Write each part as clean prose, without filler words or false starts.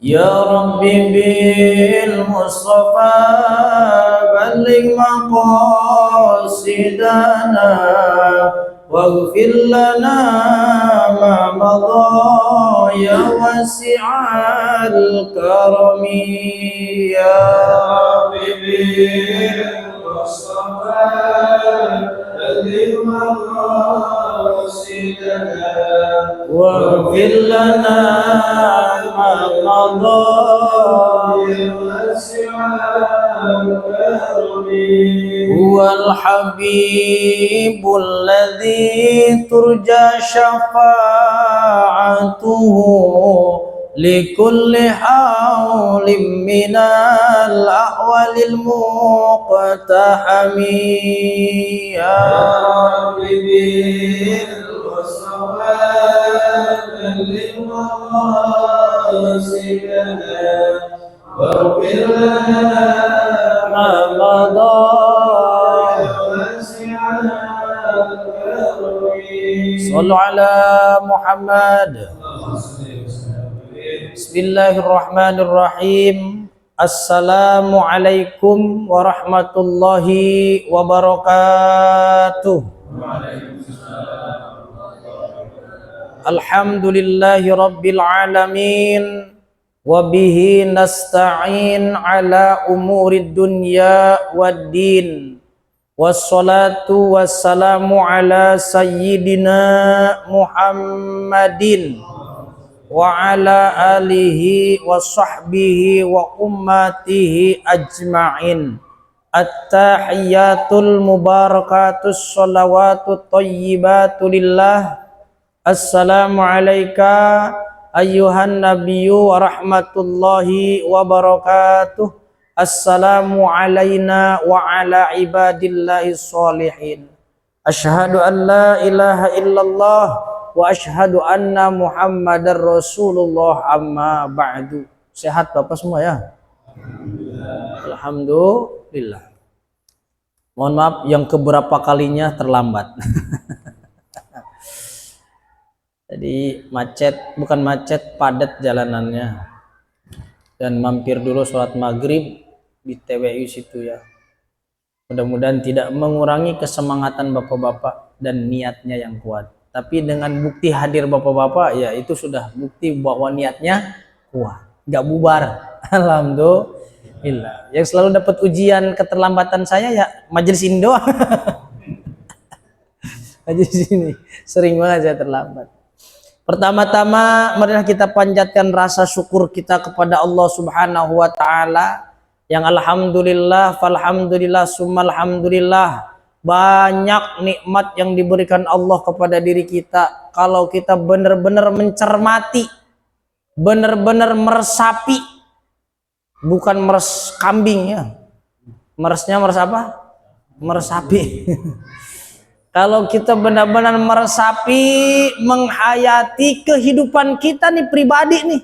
Ya Rabbi bil Mustafa balligh maqasidana waghfir lana ma madha ya wasi'al karami ya Rabbi bil Mustafa balligh maqasidana waghfir lana ma madha ya wasi'al karami huwal habibul ladzi turja syafa'atuhu likulli hawlim minal ahwalil muqtahami ya Rabbi bil Mustafa balligh maqasidana waghfir lana ma madha Sallu ala Muhammad. Bismillahirrahmanirrahim. Assalamualaikum warahmatullahi wabarakatuh. Alhamdulillahi rabbil alamin. Wabihi nasta'in ala umurid dunya waddin. Wassalatu wassalamu ala sayyidina Muhammadin wa ala alihi wa sahbihi wa ummatihi ajma'in. At-tahiyyatul mubarakatus salawatut thayyibatu lillah. Assalamu alayka ayyuhan nabiyyu wa rahmatullahi wa barakatuh. Assalamu alayna wa ala ibadillahi sholihin. Asyhadu an la ilaha illallah wa asyhadu anna muhammadar rasulullah amma ba'du. Sehat Bapak semua ya? Alhamdulillah. Mohon maaf yang keberapa kalinya terlambat. Jadi bukan macet, padat jalanannya. Dan mampir dulu sholat maghrib di TWU situ ya. Mudah-mudahan tidak mengurangi kesemangatan bapak-bapak dan niatnya yang kuat. Tapi dengan bukti hadir bapak-bapak ya itu sudah bukti bahwa niatnya kuat, nggak bubar. Alhamdulillah. Yang selalu dapat ujian keterlambatan saya ya majelis ini doang. Majelis ini sering banget saya terlambat. Pertama-tama marilah kita panjatkan rasa syukur kita kepada Allah Subhanahu wa taala yang alhamdulillah falhamdulillah summal alhamdulillah, banyak nikmat yang diberikan Allah kepada diri kita kalau kita benar-benar mencermati, benar-benar meresapi, bukan meres kambing ya. Meresnya meres apa? Meresapi. Kalau kita benar-benar meresapi, menghayati kehidupan kita nih pribadi nih,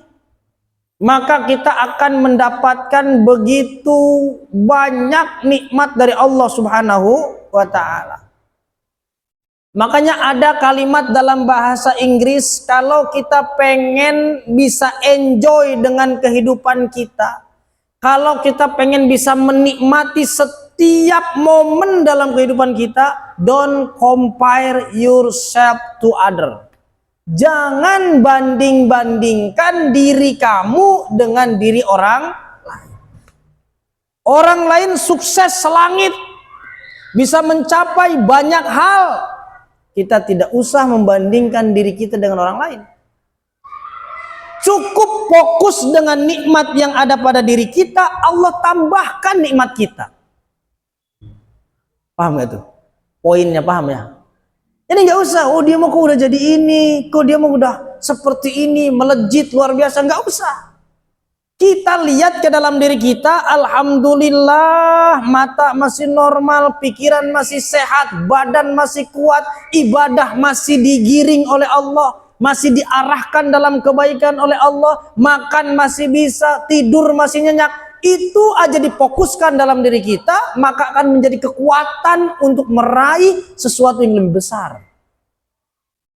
maka kita akan mendapatkan begitu banyak nikmat dari Allah Subhanahu wa ta'ala. Makanya ada kalimat dalam bahasa Inggris, kalau kita pengen bisa enjoy dengan kehidupan kita, kalau kita pengen bisa menikmati setiap momen dalam kehidupan kita, don't compare yourself to other. Jangan banding-bandingkan diri kamu dengan diri orang lain. Orang lain sukses selangit, bisa mencapai banyak hal. Kita tidak usah membandingkan diri kita dengan orang lain. Cukup fokus dengan nikmat yang ada pada diri kita, Allah tambahkan nikmat kita. Paham gak tuh? Poinnya paham ya? Jadi nggak usah, oh dia mau kok udah jadi ini, kok dia mau udah seperti ini, melejit luar biasa, nggak usah. Kita lihat ke dalam diri kita, alhamdulillah mata masih normal, pikiran masih sehat, badan masih kuat, ibadah masih digiring oleh Allah, masih diarahkan dalam kebaikan oleh Allah, makan masih bisa, tidur masih nyenyak. Itu aja difokuskan dalam diri kita, maka akan menjadi kekuatan untuk meraih sesuatu yang lebih besar.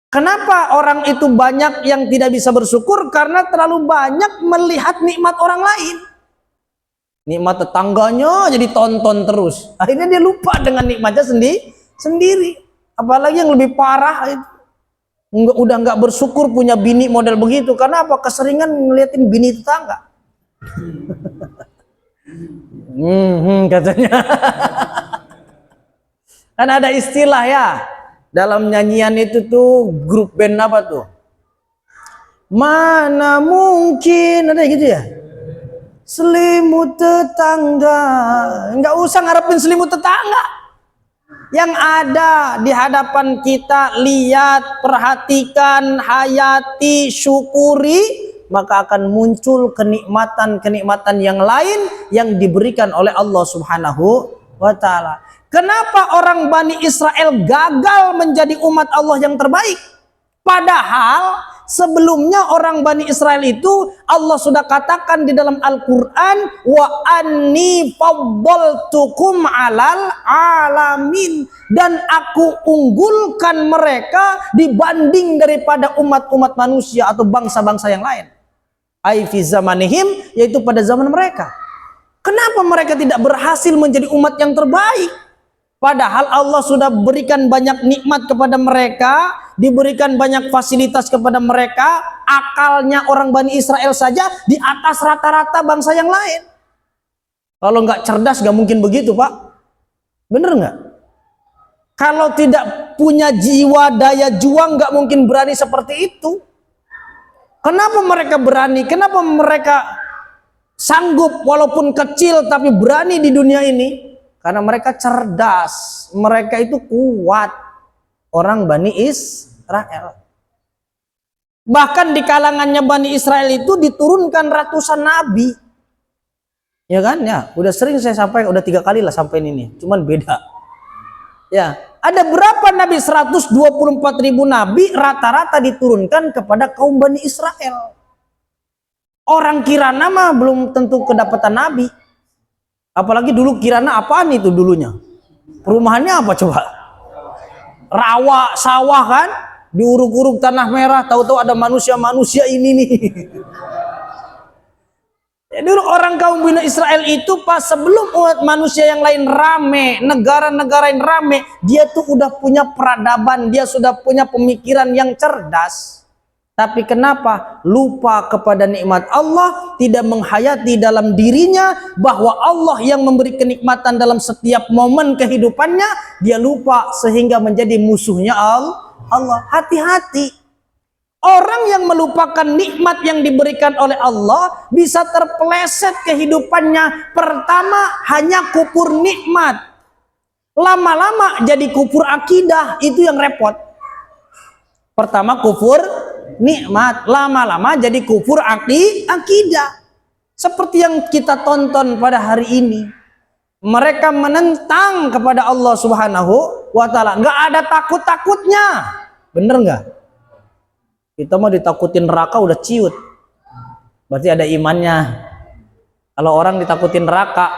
Kenapa orang itu banyak yang tidak bisa bersyukur? Karena terlalu banyak melihat nikmat orang lain. Nikmat tetangganya jadi tonton terus. Akhirnya dia lupa dengan nikmatnya sendiri. Apalagi yang lebih parah itu. Udah nggak bersyukur punya bini model begitu. Karena apa? Keseringan ngeliatin bini tetangga. Katanya. Kan ada istilah ya. Dalam nyanyian itu tuh grup band apa tuh? Mana mungkin ada gitu ya? Selimut tetangga. Nggak usah ngarepin selimut tetangga. Yang ada di hadapan kita, lihat, perhatikan, hayati, syukuri, maka akan muncul kenikmatan-kenikmatan yang lain yang diberikan oleh Allah Subhanahu wa ta'ala. Kenapa orang Bani Israel gagal menjadi umat Allah yang terbaik? Padahal sebelumnya orang Bani Israel itu Allah sudah katakan di dalam Al-Quran, wa anni faddaltukum alal alamin, dan aku unggulkan mereka dibanding daripada umat-umat manusia atau bangsa-bangsa yang lain. Ai fi zamanihim, yaitu pada zaman mereka. Kenapa mereka tidak berhasil menjadi umat yang terbaik? Padahal Allah sudah berikan banyak nikmat kepada mereka, diberikan banyak fasilitas kepada mereka, akalnya orang Bani Israel saja di atas rata-rata bangsa yang lain. Kalau nggak cerdas nggak mungkin begitu, Pak. Bener nggak? Kalau tidak punya jiwa daya juang nggak mungkin berani seperti itu. Kenapa mereka berani? Kenapa mereka sanggup walaupun kecil tapi berani di dunia ini? Karena mereka cerdas, mereka itu kuat, orang Bani Israel. Bahkan di kalangannya Bani Israel itu diturunkan ratusan nabi. Ya kan? Ya, udah sering saya sampaikan, udah 3 kali lah sampai ini, cuman beda. Ya, ada berapa nabi? 124.000 nabi rata-rata diturunkan kepada kaum Bani Israel. Orang Kirana mah belum tentu kedapatan nabi. Apalagi dulu Kirana apaan itu dulunya? Perumahannya apa coba? Rawa, sawah kan? Diuruk-uruk tanah merah, tahu-tahu ada manusia-manusia ini nih. Ya, dulu orang kaum Bani Israel itu pas sebelum umat manusia yang lain rame, negara-negara yang rame, dia tuh udah punya peradaban, dia sudah punya pemikiran yang cerdas. Tapi kenapa lupa kepada nikmat Allah, tidak menghayati dalam dirinya bahwa Allah yang memberi kenikmatan dalam setiap momen kehidupannya, dia lupa sehingga menjadi musuhnya Allah. Hati-hati. Orang yang melupakan nikmat yang diberikan oleh Allah bisa terpeleset kehidupannya. Pertama hanya kufur nikmat. Lama-lama jadi kufur akidah, itu yang repot. Pertama kufur nikmat, lama-lama jadi kufur akidah. Seperti yang kita tonton pada hari ini. Mereka menentang kepada Allah Subhanahu wa ta'ala. Nggak ada takut-takutnya. Bener nggak? Kita mau ditakutin neraka udah ciut. Berarti ada imannya. Kalau orang ditakutin neraka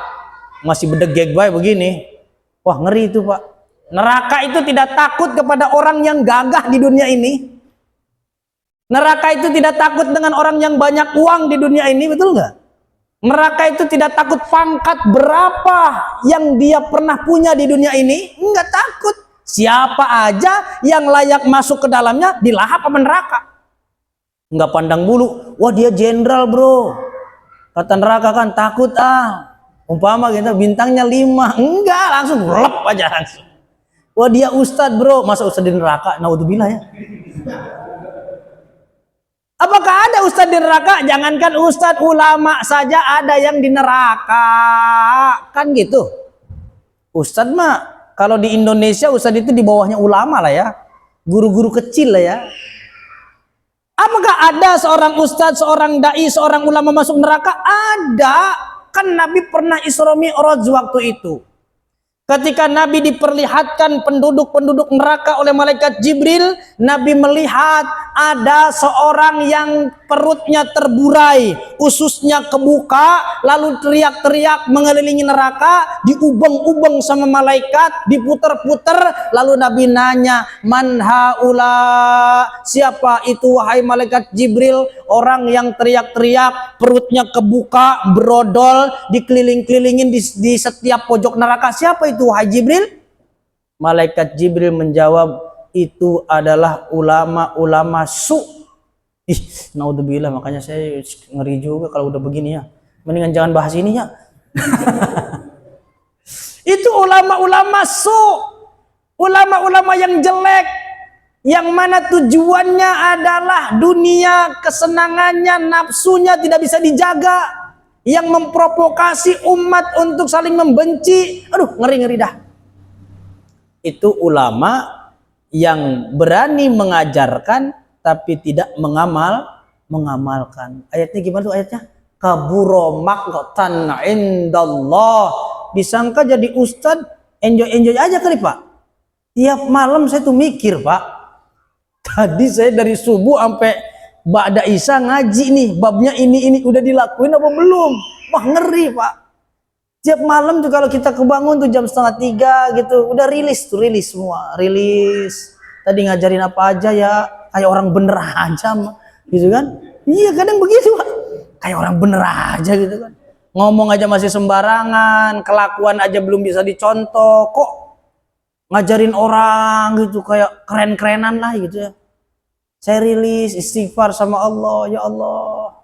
masih bedegeg baik begini, wah ngeri itu, Pak. Neraka itu tidak takut kepada orang yang gagah di dunia ini. Neraka itu tidak takut dengan orang yang banyak uang di dunia ini, betul nggak? Neraka itu tidak takut pangkat berapa yang dia pernah punya di dunia ini, nggak takut. Siapa aja yang layak masuk ke dalamnya dilahap sama neraka. Nggak pandang bulu, wah dia jenderal bro. Kata neraka kan takut Umpama gitu bintangnya 5, enggak langsung lep aja langsung. Wah dia ustadz bro, masa ustadz di neraka? Naudzubillah ya. Apakah ada ustadz di neraka? Jangankan ustadz, ulama saja ada yang di neraka. Kan gitu. Ustadz mah, kalau di Indonesia ustadz itu di bawahnya ulama lah ya. Guru-guru kecil lah ya. Apakah ada seorang ustadz, seorang da'i, seorang ulama masuk neraka? Ada. Kan Nabi pernah Isra Mi'raj waktu itu. Ketika Nabi diperlihatkan penduduk-penduduk neraka oleh malaikat Jibril, Nabi melihat ada seorang yang perutnya terburai, ususnya kebuka, lalu teriak-teriak mengelilingi neraka, diubeng-ubeng sama malaikat, diputer-puter, lalu Nabi nanya, "Man haula?" Siapa itu wahai malaikat Jibril? Orang yang teriak-teriak, perutnya kebuka, brodol, dikeliling-kelilingin di setiap pojok neraka. Siapa itu wahai Jibril? Malaikat Jibril menjawab, itu adalah ulama-ulama su. Ih, naudzubillah, makanya saya ngeri juga kalau udah begini ya. Mendingan jangan bahas ini ya. Itu ulama-ulama su. Ulama-ulama yang jelek, yang mana tujuannya adalah dunia, kesenangannya, nafsunya tidak bisa dijaga, yang memprovokasi umat untuk saling membenci. Aduh, ngeri-ngeri dah. Itu ulama yang berani mengajarkan tapi tidak mengamalkan. Ayatnya gimana tuh ayatnya? Kaburo maqtan indallah. Disangka jadi ustad enjoy aja kali Pak. Tiap malam saya tuh mikir Pak. Tadi saya dari subuh sampai ba'da isya ngaji nih, babnya ini udah dilakuin apa belum? Wah, ngeri Pak. Tiap malam tuh kalau kita kebangun tuh jam 2:30 gitu, udah rilis semua, rilis. Tadi ngajarin apa aja ya, kayak orang bener aja, gitu kan? Iya, kadang begitu Pak. Kayak orang bener aja gitu kan. Ngomong aja masih sembarangan, kelakuan aja belum bisa dicontoh, kok ngajarin orang gitu kayak keren-kerenan lah gitu ya. Saya rilis istighfar sama Allah, ya Allah.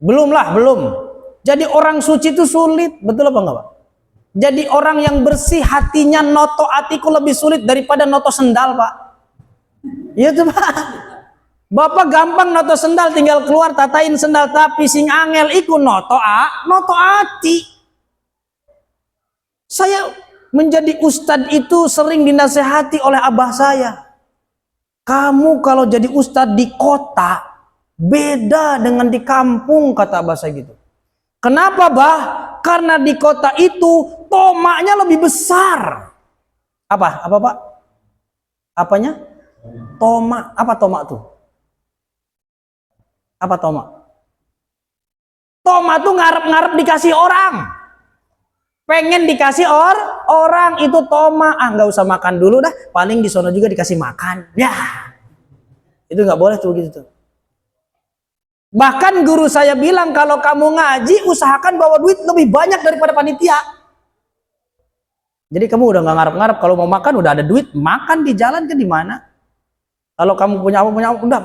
Belum. Jadi orang suci itu sulit, betul apa enggak Pak? Jadi orang yang bersih hatinya, noto hatiku lebih sulit daripada noto sendal Pak. Iya tuh Pak. Bapak gampang noto sendal, tinggal keluar tatain sendal, tapi sing angel iku noto hati. Saya menjadi ustadz itu sering dinasehati oleh abah saya. Kamu kalau jadi ustadz di kota beda dengan di kampung, kata abah saya gitu. Kenapa bah? Karena di kota itu tomaknya lebih besar. Apa Pak? Apanya? Tomak. Apa tomak tuh? Apa tomak? Tomak tuh ngarep-ngarep dikasih orang. Pengen dikasih orang itu tomak. Nggak usah makan dulu dah. Paling di sono juga dikasih makan. Ya, itu nggak boleh tuh gitu tuh. Bahkan guru saya bilang kalau kamu ngaji usahakan bawa duit lebih banyak daripada panitia. Jadi kamu udah nggak ngarep-ngarep, kalau mau makan udah ada duit, makan di jalan ke di mana. Kalau kamu punya apa udah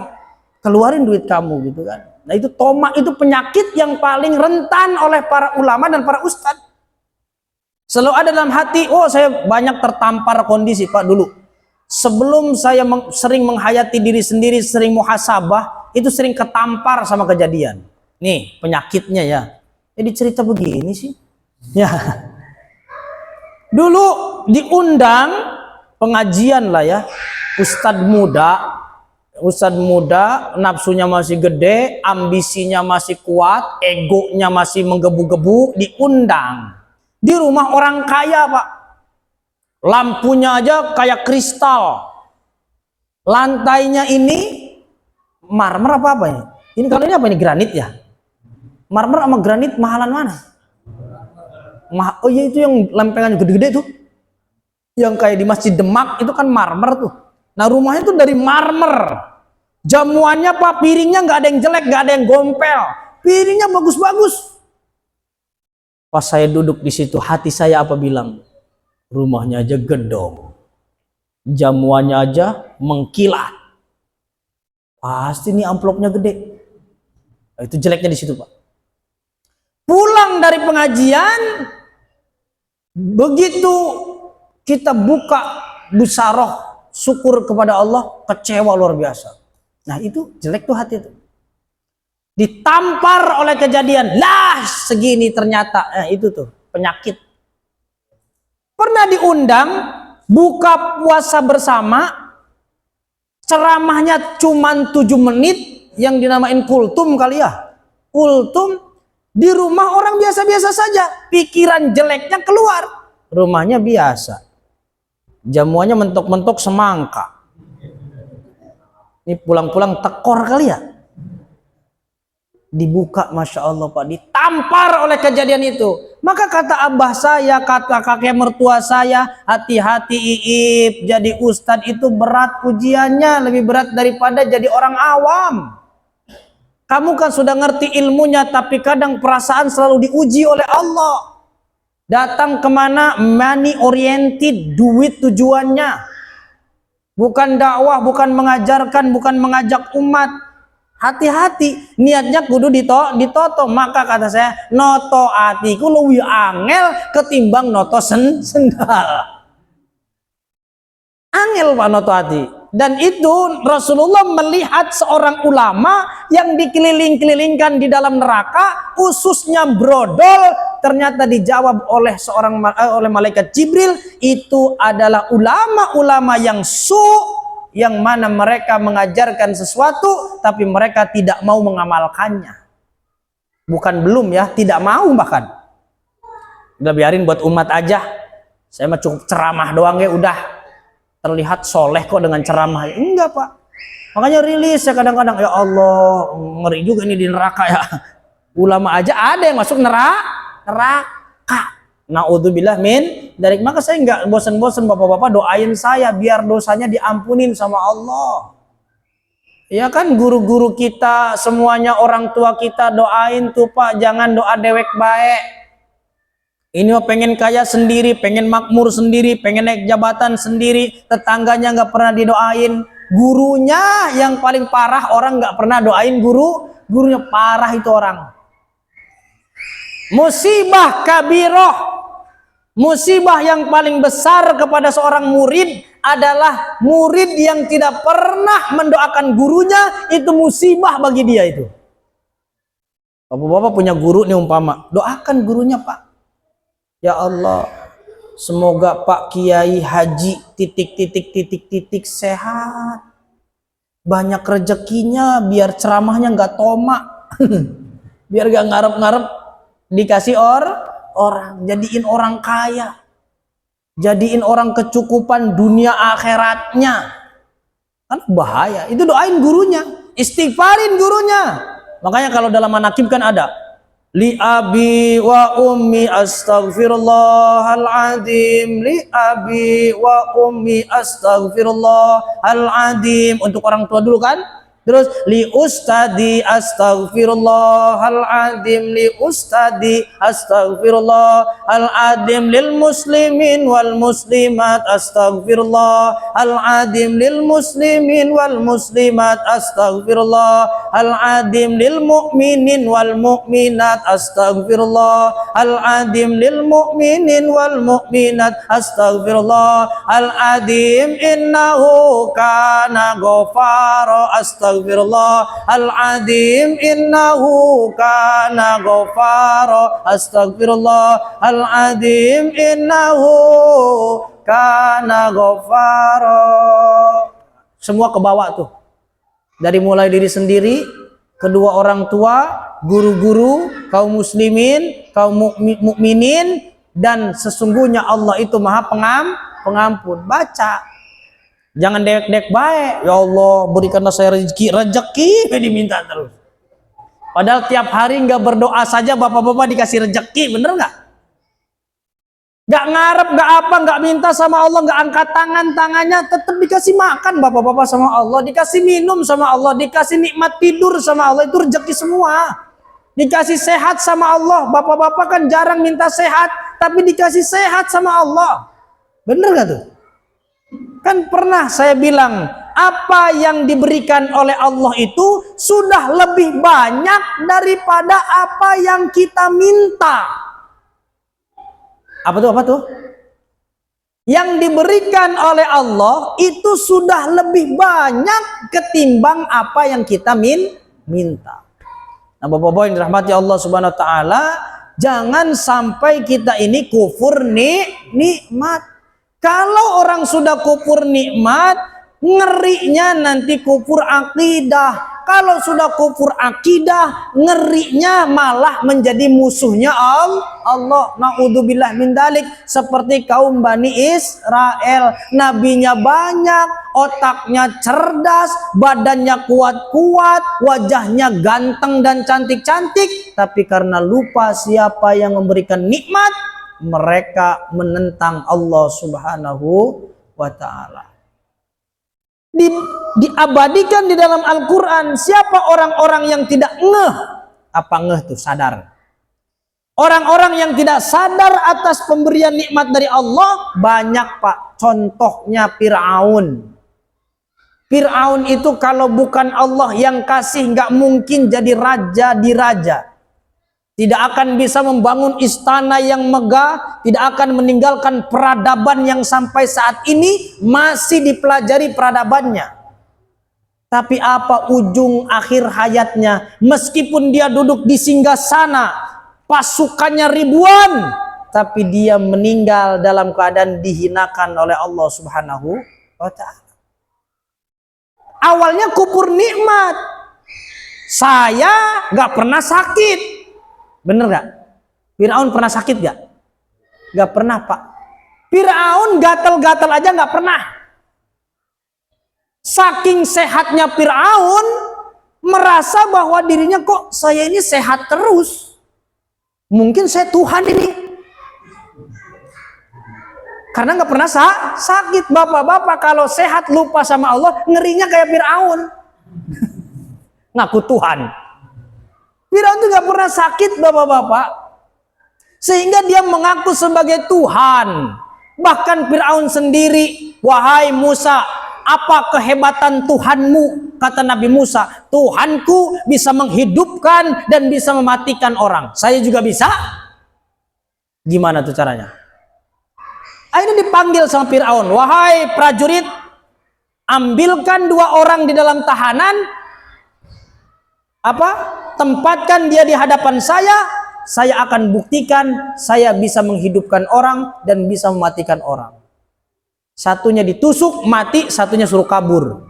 keluarin duit kamu gitu kan. Nah itu tomak, itu penyakit yang paling rentan oleh para ulama dan para ustadz. Selalu ada dalam hati, oh saya banyak tertampar kondisi Pak dulu. Sebelum saya sering menghayati diri sendiri, sering muhasabah, itu sering ketampar sama kejadian. Nih penyakitnya ya. Jadi cerita begini sih. Ya. Dulu diundang pengajian lah ya. Ustadz muda, nafsunya masih gede, ambisinya masih kuat, egonya masih menggebu-gebu, diundang. Di rumah orang kaya Pak. Lampunya aja kayak kristal. Lantainya ini marmer apa ini? Ini kalau ini apa ini, granit ya? Marmer sama granit mahalan mana? Oh iya, itu yang lempengan gede-gede tuh. Yang kayak di Masjid Demak itu kan marmer tuh. Nah rumahnya tuh dari marmer. Jamuannya Pak, piringnya nggak ada yang jelek, nggak ada yang gompel. Piringnya bagus-bagus. Pas saya duduk di situ, hati saya apa bilang? Rumahnya aja gedong. Jamuannya aja mengkilat. Pasti nih amplopnya gede. Itu jeleknya di situ Pak. Pulang dari pengajian, begitu kita buka busaroh syukur kepada Allah, kecewa luar biasa. Nah itu jelek tuh hati itu. Ditampar oleh kejadian, lah segini ternyata. Itu tuh penyakit. Pernah diundang buka puasa bersama, ceramahnya cuman 7 menit, yang dinamain kultum kali ya. Kultum, di rumah orang biasa-biasa saja, pikiran jeleknya keluar. rumahnya biasa, jamuannya mentok-mentok semangka. Ini pulang-pulang tekor kali ya. Dibuka, Masya Allah Pak, ditampar oleh kejadian itu. Maka kata abah saya, kata kakek mertua saya, hati-hati Iip, jadi ustadz itu berat ujiannya, lebih berat daripada jadi orang awam. Kamu kan sudah ngerti ilmunya, tapi kadang perasaan selalu diuji oleh Allah. Datang kemana? Money oriented, duit tujuannya. Bukan dakwah, bukan mengajarkan, bukan mengajak umat. Hati-hati, niatnya kudu ditoto. Maka kata saya, noto atiku luwih angel ketimbang noto sendal. Angel Pak noto hati. Dan itu Rasulullah melihat seorang ulama yang dikeliling-kelilingkan di dalam neraka, ususnya brodol, ternyata dijawab oleh oleh malaikat Jibril, itu adalah ulama-ulama yang yang mana mereka mengajarkan sesuatu tapi mereka tidak mau mengamalkannya. Bukan belum ya, tidak mau bahkan. Udah biarin buat umat aja. Saya mah cukup ceramah doang ya udah. Terlihat soleh kok dengan ceramah. Enggak Pak. Makanya rilis ya kadang-kadang, ya Allah, ngeri juga ini di neraka ya. Ulama aja ada yang masuk neraka. Naudzubillah min dari. Maka saya nggak bosan-bosan bapak-bapak doain saya biar dosanya diampunin sama Allah. Ya kan, guru-guru kita semuanya, orang tua kita doain tuh Pak, jangan doa dewek baik. Ini mah pengen kaya sendiri, pengen makmur sendiri, pengen naik jabatan sendiri, tetangganya nggak pernah didoain. Gurunya yang paling parah, orang nggak pernah doain gurunya, parah itu orang. Musibah kabiroh, musibah yang paling besar kepada seorang murid adalah murid yang tidak pernah mendoakan gurunya. Itu musibah bagi dia itu. Bapak-bapak punya guru nih umpama, doakan gurunya Pak. Ya Allah, semoga Pak Kiai Haji titik sehat, banyak rezekinya, biar ceramahnya nggak tomak, biar gak ngarep-ngarep dikasih orang, jadiin orang kaya, jadiin orang kecukupan dunia akhiratnya. Kan bahaya. Itu doain gurunya, istighfarin gurunya. Makanya kalau dalam manaqib kan ada, li abi wa ummi astaghfirullahaladzim, li abi wa ummi astaghfirullahaladzim, untuk orang tua dulu kan. Terus li ustadi astaghfirullahaladzim, li ustadi astaghfirullahaladzim, lil muslimin wal muslimat astaghfirullahaladzim, lil muslimin wal muslimat astaghfirullahaladzim, lil mu'minin wal mu'minat astaghfirullahaladzim, lil mu'minin wal mu'minat astaghfirullahaladzim, innahu kana ghafara astaghfirullahaladzim, innahu kana ghafara astaghfirullahaladzim, innahu kana ghafara. Semua ke bawah tuh, dari mulai diri sendiri, kedua orang tua, guru-guru, kaum muslimin, kaum mukminin, dan sesungguhnya Allah itu maha pengampun. Baca, jangan dewek-dewek baik. Ya Allah, berikanlah saya rezeki diminta terus. Padahal tiap hari nggak berdoa saja bapak-bapak dikasih rezeki, bener nggak? Nggak ngarep, nggak apa, nggak minta sama Allah, nggak angkat tangannya, tetap dikasih makan bapak-bapak sama Allah, dikasih minum sama Allah, dikasih nikmat tidur sama Allah, itu rezeki semua. Dikasih sehat sama Allah, bapak-bapak kan jarang minta sehat, tapi dikasih sehat sama Allah. Bener nggak tuh? Kan pernah saya bilang, apa yang diberikan oleh Allah itu sudah lebih banyak daripada apa yang kita minta. Apa tuh? Yang diberikan oleh Allah itu sudah lebih banyak ketimbang apa yang kita minta. Nah, bapak-bapak yang dirahmati Allah Subhanahu wa taala, jangan sampai kita ini kufur nikmat. Kalau orang sudah kufur nikmat, ngerinya nanti kufur akidah, Kalau sudah kufur akidah, ngerinya malah menjadi musuhnya Allah. Naudzubillah min dalik. Seperti kaum Bani Israel, nabinya banyak, otaknya cerdas, badannya kuat-kuat, wajahnya ganteng dan cantik-cantik, tapi karena lupa siapa yang memberikan nikmat, mereka menentang Allah Subhanahu wa ta'ala. Diabadikan di dalam Al-Quran, siapa orang-orang yang tidak ngeh. Apa ngeh itu? Sadar. Orang-orang yang tidak sadar atas pemberian nikmat dari Allah banyak, Pak. Contohnya Fir'aun. Fir'aun itu kalau bukan Allah yang kasih, nggak mungkin jadi raja di raja. Tidak akan bisa membangun istana yang megah, tidak akan meninggalkan peradaban yang sampai saat ini masih dipelajari peradabannya. Tapi apa ujung akhir hayatnya? Meskipun dia duduk di singgasana, pasukannya ribuan, tapi dia meninggal dalam keadaan dihinakan oleh Allah Subhanahu wa ta'ala. Awalnya kufur nikmat. Saya nggak pernah sakit. Bener gak? Fir'aun pernah sakit gak? Gak pernah, Pak. Fir'aun gatal-gatal aja gak pernah. Saking sehatnya Fir'aun, merasa bahwa dirinya kok saya ini sehat terus. Mungkin saya Tuhan ini. Karena gak pernah sakit. Bapak-bapak kalau sehat lupa sama Allah, ngerinya kayak Fir'aun. Ngaku Tuhan. Fir'aun itu gak pernah sakit, bapak-bapak. Sehingga dia mengaku sebagai Tuhan. Bahkan Fir'aun sendiri, wahai Musa, apa kehebatan Tuhanmu? Kata Nabi Musa, Tuhanku bisa menghidupkan dan bisa mematikan orang. Saya juga bisa. Gimana tuh caranya? Akhirnya dipanggil sama Fir'aun, wahai prajurit, ambilkan 2 orang di dalam tahanan, tempatkan dia di hadapan saya akan buktikan saya bisa menghidupkan orang dan bisa mematikan orang. Satunya ditusuk mati, satunya suruh kabur.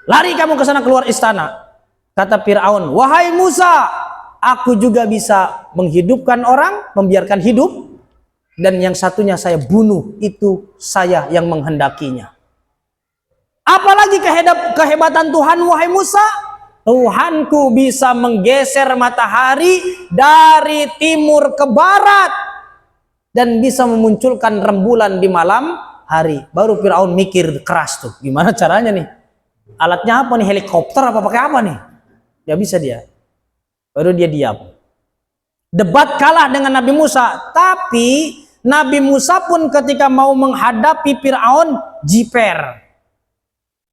Lari kamu ke sana, keluar istana. Kata Fir'aun, wahai Musa, aku juga bisa menghidupkan orang, membiarkan hidup, dan yang satunya saya bunuh, itu saya yang menghendakinya. Apalagi kehebatan Tuhan, wahai Musa? Tuhanku bisa menggeser matahari dari timur ke barat dan bisa memunculkan rembulan di malam hari. Baru Fir'aun mikir keras tuh, gimana caranya nih? Alatnya apa nih? Helikopter apa pakai apa nih? Ya bisa dia. Baru dia diam. Debat kalah dengan Nabi Musa, tapi Nabi Musa pun ketika mau menghadapi Fir'aun jiper,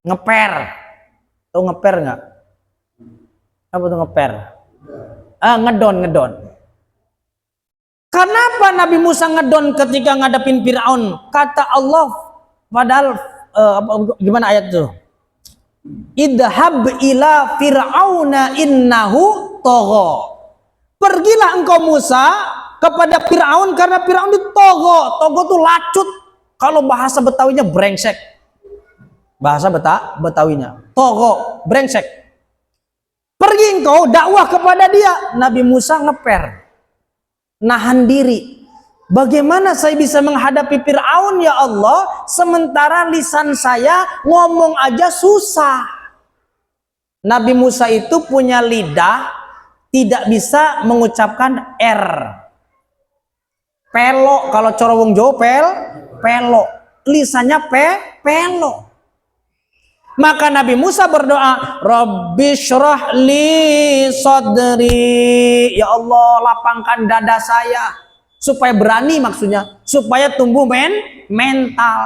ngeper. Tahu ngeper nggak? Apa tuh ngeper? Ngedon. Kenapa Nabi Musa ngedon ketika ngadepin Fir'aun? Kata Allah, padahal gimana ayat itu? Idhab ila fir'auna innahu tagha. Pergilah engkau Musa kepada Fir'aun karena Fir'aun itu tagha. Tagha itu lacut. Kalau bahasa Betawinya brengsek. Bahasa Betawinya tagha, brengsek. Pergi engkau dakwah kepada dia. Nabi Musa ngeper, nahan diri. Bagaimana saya bisa menghadapi Fir'aun ya Allah, sementara lisan saya ngomong aja susah. Nabi Musa itu punya lidah tidak bisa mengucapkan R. Pelok, kalau cara wong Jawa pelok. Lisannya pelok. Maka Nabi Musa berdoa, Rabbi syrah li sadri. Ya Allah, lapangkan dada saya. Supaya berani maksudnya. Supaya tumbuh mental.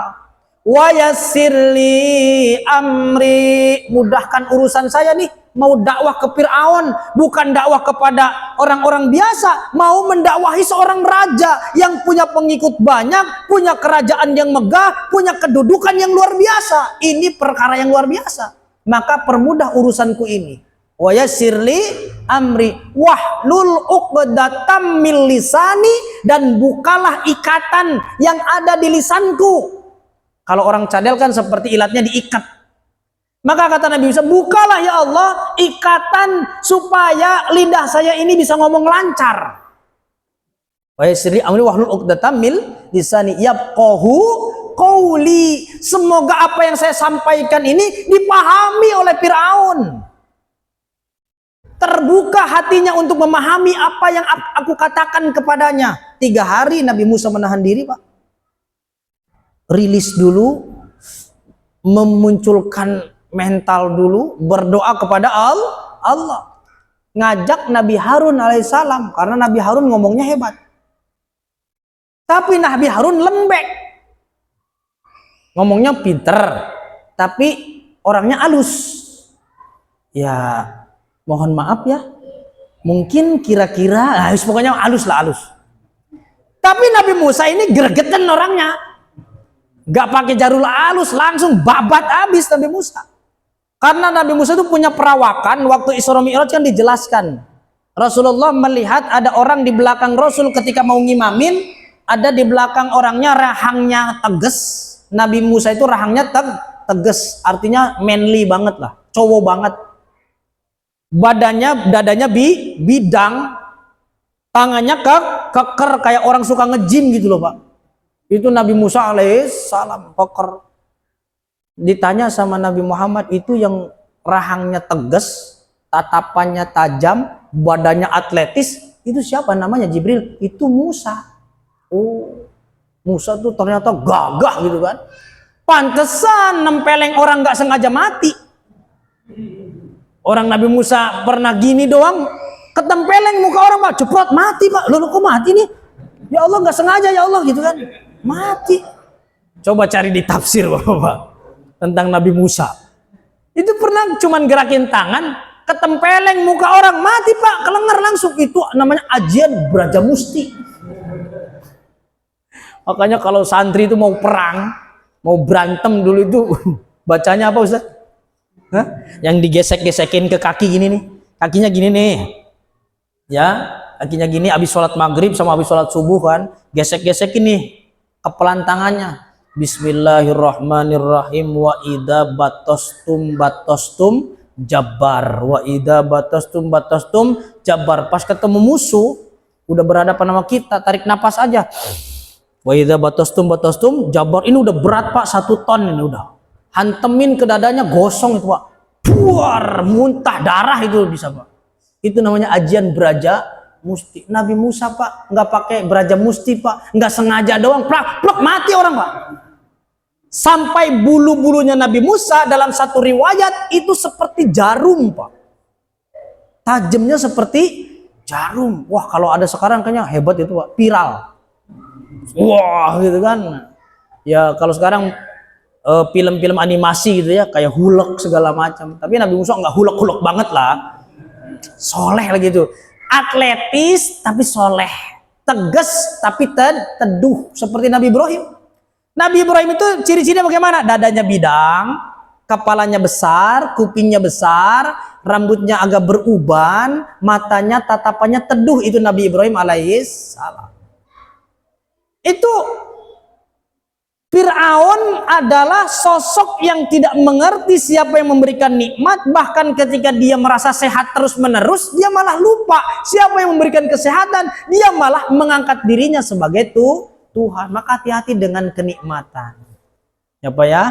Wa yassir li amri. Mudahkan urusan saya nih. Mau dakwah ke Fir'aun. Bukan dakwah kepada orang-orang biasa. Mau mendakwahi seorang raja yang punya pengikut banyak. Punya kerajaan yang megah. Punya kedudukan yang luar biasa. Ini perkara yang luar biasa. Maka permudah urusanku ini. Wa yassir li amri wahlul 'uqdatam min lisani. Dan bukalah ikatan yang ada di lisanku. Kalau orang cadel kan seperti ilatnya diikat. Maka kata Nabi Musa, bukalah ya Allah ikatan supaya lidah saya ini bisa ngomong lancar. Wa yassir li amri wahlul 'uqdatam min lisani yafqahu qauli. Semoga apa yang saya sampaikan ini dipahami oleh Firaun. Terbuka hatinya untuk memahami apa yang aku katakan kepadanya. 3 hari Nabi Musa menahan diri, Pak. Rilis dulu, memunculkan mental dulu, berdoa kepada Allah. Ngajak Nabi Harun alaihissalam, karena Nabi Harun ngomongnya hebat. Tapi Nabi Harun lembek. Ngomongnya pinter, tapi orangnya halus. Ya, mohon maaf ya. Mungkin kira-kira, pokoknya halus lah, halus. Tapi Nabi Musa ini gregetan orangnya. Gak pakai jarul halus, langsung babat habis Nabi Musa. Karena Nabi Musa itu punya perawakan. Waktu Isra Mi'raj kan dijelaskan, Rasulullah melihat ada orang di belakang Rasul ketika mau ngimamin, ada di belakang orangnya rahangnya tegas. Nabi Musa itu rahangnya tegas, artinya manly banget lah, cowok banget. Dadanya bidang, tangannya keker kayak orang suka nge-gym gitu loh, Pak. Itu Nabi Musa alaihissalam keker. Ditanya sama Nabi Muhammad, itu yang rahangnya tegas, tatapannya tajam, badannya atletis, itu siapa namanya? Jibril. Itu Musa. Oh, Musa tuh ternyata gagah gitu kan. Pantesan nempeleng orang nggak sengaja mati. Orang Nabi Musa pernah gini doang, ketempeleng muka orang, Pak, ceprot mati, Pak. Loh, kok mati nih? Ya Allah, nggak sengaja ya Allah gitu kan. Mati. Coba cari di tafsir, Bapak, tentang Nabi Musa. Itu pernah cuman gerakin tangan, ketempeleng muka orang, mati, Pak, kelenger langsung. Itu namanya ajian Brajamusti. Makanya kalau santri itu mau perang, mau berantem dulu itu bacanya apa, Ustaz? Hah? Yang digesek-gesekin ke kaki gini nih, kakinya gini nih, ya, kakinya gini. Habis sholat maghrib sama habis sholat subuh kan, gesek-gesekin nih kepelan tangannya. Bismillahirrahmanirrahim. Wa idza batostum jabar, wa idza batostum jabar. Pas ketemu musuh udah berhadapan sama kita, tarik napas aja. Wa idza batostum jabar. Ini udah berat, Pak, 1 ton ini udah. Hantemin ke dadanya, gosong itu, Pak. Buar, muntah darah itu bisa, Pak. Itu namanya ajian Braja Musti. Nabi Musa, Pak, nggak pakai Braja Musti, Pak, nggak sengaja doang, plak, mati orang, Pak. Sampai bulu-bulunya Nabi Musa dalam satu riwayat itu seperti jarum, Pak. Tajamnya seperti jarum. Wah, kalau ada sekarang kayaknya hebat itu, Pak, viral. Wah, gitu kan. Ya kalau sekarang film-film animasi gitu ya, kayak Hulk segala macam. Tapi Nabi Musa nggak hulek-hulek banget lah. Soleh lagi itu. Atletis tapi soleh. Tegas tapi teduh seperti Nabi Ibrahim. Nabi Ibrahim itu ciri-cirinya bagaimana? Dadanya bidang, kepalanya besar, kupingnya besar, rambutnya agak beruban, matanya, tatapannya teduh. Itu Nabi Ibrahim alaihissalam. Itu Fir'aun adalah sosok yang tidak mengerti siapa yang memberikan nikmat. Bahkan ketika dia merasa sehat terus menerus, dia malah lupa siapa yang memberikan kesehatan. Dia malah mengangkat dirinya sebagai Tuhan. Maka hati-hati dengan kenikmatan. Apa ya?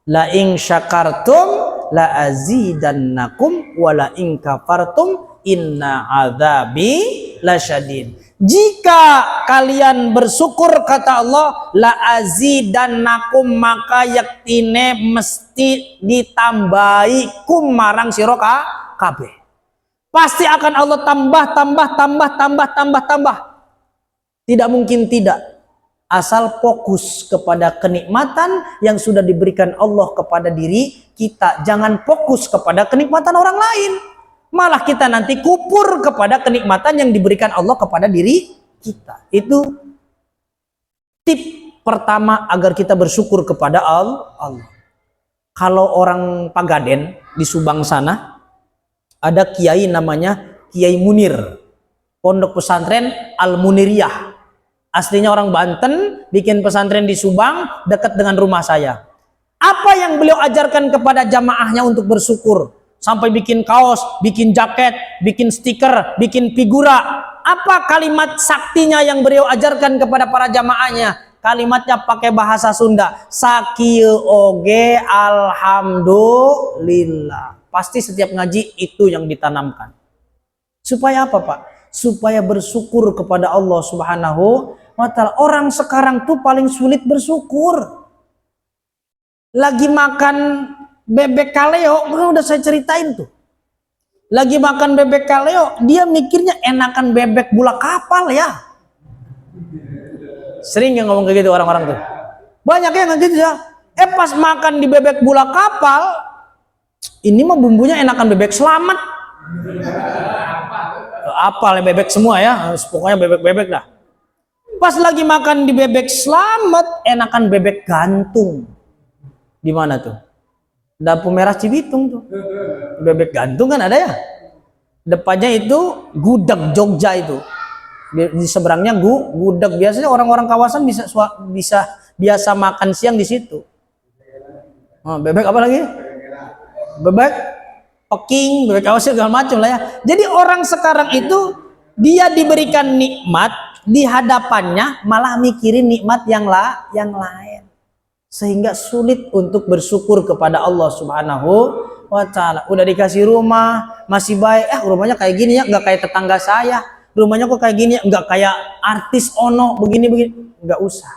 La in syakartum la azidannakum wa la in kafartum inna adzabi lasyadid. Jika kalian bersyukur, kata Allah, la azidannakum, maka yaktine mesti ditambahi kum marang sira kabeh. Pasti akan Allah tambah. Tidak mungkin tidak. Asal fokus kepada kenikmatan yang sudah diberikan Allah kepada diri kita. Jangan fokus kepada kenikmatan orang lain. Malah kita nanti kupur kepada kenikmatan yang diberikan Allah kepada diri kita. Itu tip pertama agar kita bersyukur kepada Allah. Kalau orang Pagaden di Subang sana, ada kiai namanya Kiai Munir, pondok pesantren Al-Muniriyah. Aslinya orang Banten, bikin pesantren di Subang dekat dengan rumah saya. Apa yang beliau ajarkan kepada jamaahnya untuk bersyukur? Sampai bikin kaos, bikin jaket, bikin stiker, bikin figura. Apa kalimat saktinya yang beliau ajarkan kepada para jamaahnya? Kalimatnya pakai bahasa Sunda. Sakieu oge alhamdulillah. Pasti setiap ngaji itu yang ditanamkan. Supaya apa, Pak? Supaya bersyukur kepada Allah Subhanahu wa ta'ala. Orang sekarang tuh paling sulit bersyukur. Lagi makan bebek kaleo, udah saya ceritain tuh. Lagi makan bebek kaleo, dia mikirnya enakan bebek bola kapal ya. Sering yang ngomong kayak gitu orang-orang tuh. Banyak yang gitu ya. Pas makan di bebek bola kapal, ini mah bumbunya enakan bebek selamat. Apal ya bebek semua ya, pokoknya bebek-bebek dah. Pas lagi makan di bebek selamat, enakan bebek gantung. Di mana tuh? Lampu Merah Cibitung tuh. Bebek gantung kan ada ya. Depannya itu gudeg Jogja itu. Di seberangnya gudeg. Biasanya orang-orang kawasan bisa biasa makan siang di situ. Bebek apa lagi? Bebek peking, bebek awas segala macam lah ya. Jadi orang sekarang itu dia diberikan nikmat di hadapannya malah mikirin nikmat yang lain. Sehingga sulit untuk bersyukur kepada Allah Subhanahu wa ta'ala. Udah dikasih rumah, masih baik, rumahnya kayak gini ya, nggak kayak tetangga saya. Rumahnya kok kayak gini ya, nggak kayak artis ono, begini-begini. Nggak usah.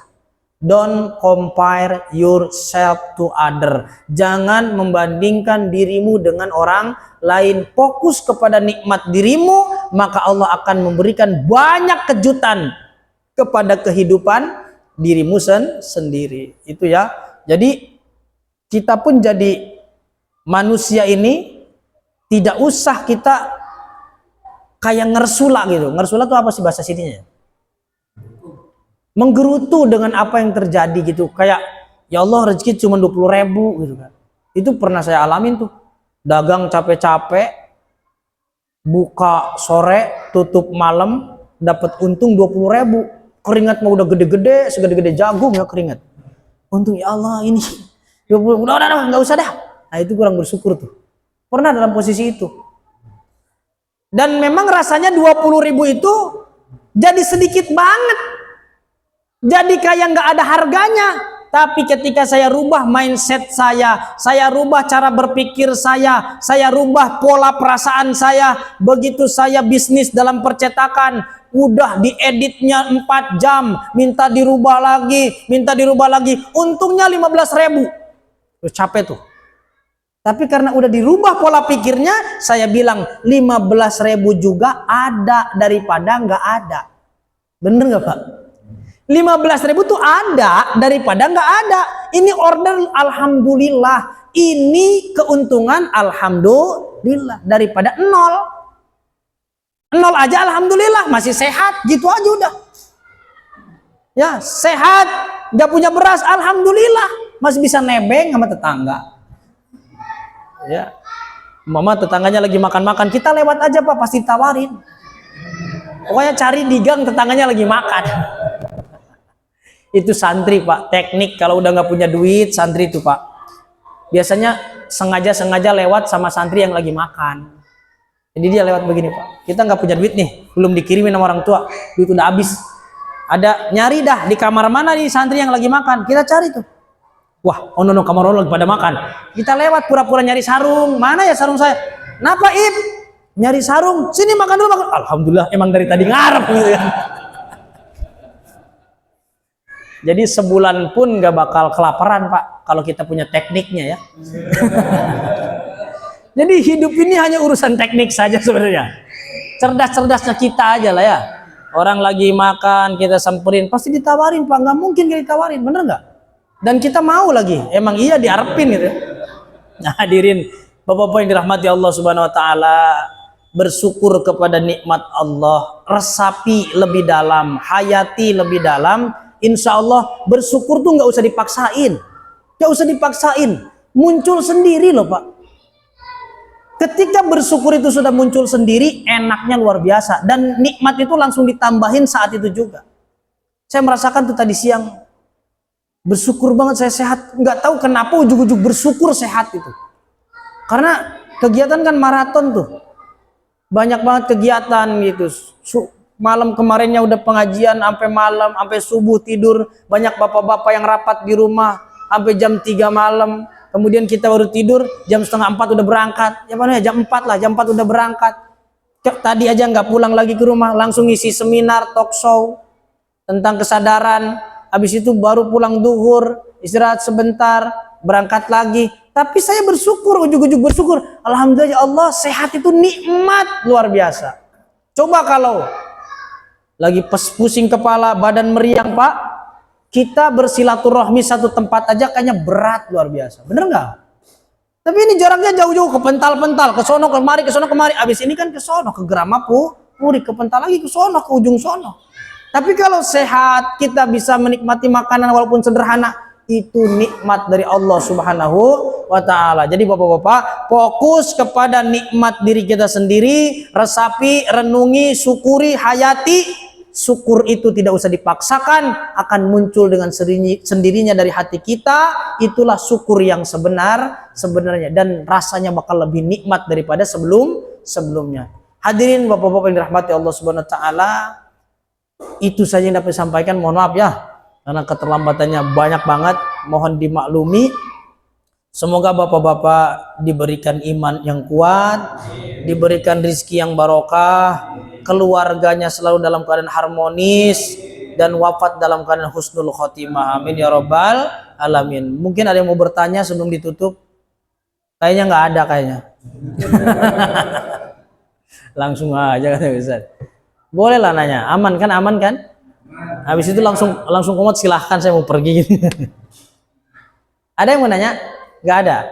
Don't compare yourself to other. Jangan membandingkan dirimu dengan orang lain. Fokus kepada nikmat dirimu, maka Allah akan memberikan banyak kejutan kepada kehidupan dirimu sendiri. Itu ya. Jadi kita pun jadi manusia ini tidak usah kita kayak ngersula gitu. Ngersula itu apa sih bahasa sininya? Menggerutu dengan apa yang terjadi gitu. Kayak ya Allah rezeki cuma 20.000 gitu kan. Itu pernah saya alamin tuh. Dagang capek-capek, buka sore, tutup malam, dapat untung 20.000. Keringat mau udah gede-gede, segede-gede jagung ya keringat. Untung ya Allah ini. Udah, nggak usah dah. Nah itu kurang bersyukur tuh. Pernah dalam posisi itu. Dan memang rasanya 20.000 itu jadi sedikit banget. Jadi kayak nggak ada harganya. Tapi ketika saya rubah mindset saya rubah cara berpikir saya rubah pola perasaan saya. Begitu saya bisnis dalam percetakan, udah dieditnya 4 jam, minta dirubah lagi, untungnya 15.000. Terus capek tuh. Tapi karena udah dirubah pola pikirnya, saya bilang 15.000 juga ada daripada nggak ada. Bener nggak Pak? 15.000 tuh ada daripada nggak ada. Ini order alhamdulillah. Ini keuntungan alhamdulillah daripada nol. Nol aja alhamdulillah masih sehat, gitu aja udah. Ya sehat, nggak punya beras alhamdulillah masih bisa nebeng sama tetangga. Ya, mama tetangganya lagi makan-makan, kita lewat aja Pak pasti tawarin. Pokoknya cari di gang tetangganya lagi makan. Itu santri Pak, teknik kalau udah nggak punya duit santri itu Pak. Biasanya sengaja lewat sama santri yang lagi makan. Jadi dia lewat begini Pak, kita nggak punya duit nih, belum dikirimin sama orang tua, duit udah habis. Ada nyari dah di kamar mana nih santri yang lagi makan, kita cari tuh. Wah, oh no, kamar orang lagi pada makan. Kita lewat pura-pura nyari sarung, mana ya sarung saya? Napa Ib? Nyari sarung, sini makan dulu makan. Alhamdulillah emang dari tadi ngarep gitu ya. Jadi sebulan pun nggak bakal kelaparan Pak kalau kita punya tekniknya ya. Jadi hidup ini hanya urusan teknik saja sebenarnya. Cerdas-cerdasnya kita aja lah ya. Orang lagi makan kita samperin pasti ditawarin Pak, nggak mungkin gak ditawarin, bener nggak? Dan kita mau lagi, emang iya diarepin gitu. Nah hadirin Bapak-bapak yang dirahmati Allah Subhanahu Wa Taala, bersyukur kepada nikmat Allah, resapi lebih dalam, hayati lebih dalam. Insya Allah bersyukur tuh nggak usah dipaksain, muncul sendiri loh Pak. Ketika bersyukur itu sudah muncul sendiri, enaknya luar biasa dan nikmat itu langsung ditambahin saat itu juga. Saya merasakan tuh tadi siang, Bersyukur banget saya sehat. Nggak tahu kenapa ujug-ujug bersyukur sehat itu. Karena kegiatan kan maraton tuh. Banyak banget kegiatan gitu. Malam kemarinnya udah pengajian sampai malam, sampai subuh tidur. Banyak bapak-bapak yang rapat di rumah sampai jam 3 malam. Kemudian kita baru tidur jam setengah 4 udah berangkat. Ya mana ya, jam 4 lah, jam 4 udah berangkat. Tadi aja nggak pulang lagi ke rumah, langsung isi seminar, talk show tentang kesadaran. Habis itu baru pulang duhur, istirahat sebentar, berangkat lagi. Tapi saya bersyukur, ujug-ujug bersyukur. Alhamdulillah ya Allah, sehat itu nikmat luar biasa. Coba kalau lagi pusing kepala, badan meriang Pak, kita bersilaturahmi satu tempat aja kayaknya berat luar biasa. Bener nggak? Tapi ini jaraknya jauh-jauh, ke pental-pental, ke sono kemari, ke sono kemari. Abis ini kan ke sono, ke Gramapu, Puri, ke pental lagi, ke sono, ke ujung sono. Tapi kalau sehat, kita bisa menikmati makanan walaupun sederhana, itu nikmat dari Allah Subhanahu wa Ta'ala. Jadi bapak-bapak, fokus kepada nikmat diri kita sendiri, resapi, renungi, syukuri, hayati. Syukur itu tidak usah dipaksakan, akan muncul dengan sendirinya dari hati kita. Itulah syukur yang sebenarnya, dan rasanya bakal lebih nikmat daripada sebelumnya. Hadirin bapak-bapak yang dirahmati Allah Subhanahu wa Ta'ala, itu saja yang dapat disampaikan. Mohon maaf ya karena keterlambatannya banyak banget, mohon dimaklumi. Semoga bapak-bapak diberikan iman yang kuat, diberikan rizki yang barokah, keluarganya selalu dalam keadaan harmonis, dan wafat dalam keadaan husnul khotimah. Amin ya robbal alamin. Mungkin ada yang mau bertanya sebelum ditutup? Kayaknya nggak ada kayaknya. Langsung aja kan Ustaz. Boleh lah nanya, aman kan? Habis itu langsung komot, silahkan saya mau pergi. Ada yang mau nanya? Nggak ada.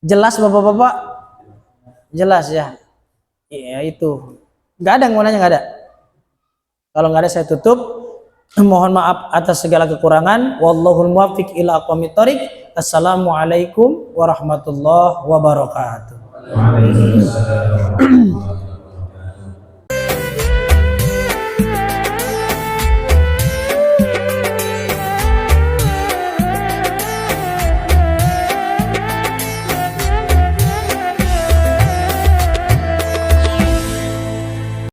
Jelas bapak-bapak? Jelas ya. Iya itu. Nggak ada yang mau nanya, nggak ada. Kalau nggak ada saya tutup. Mohon maaf atas segala kekurangan. Wallahul muwaffiq ila aqwamit thoriq. Assalamualaikum warahmatullahi wabarakatuh.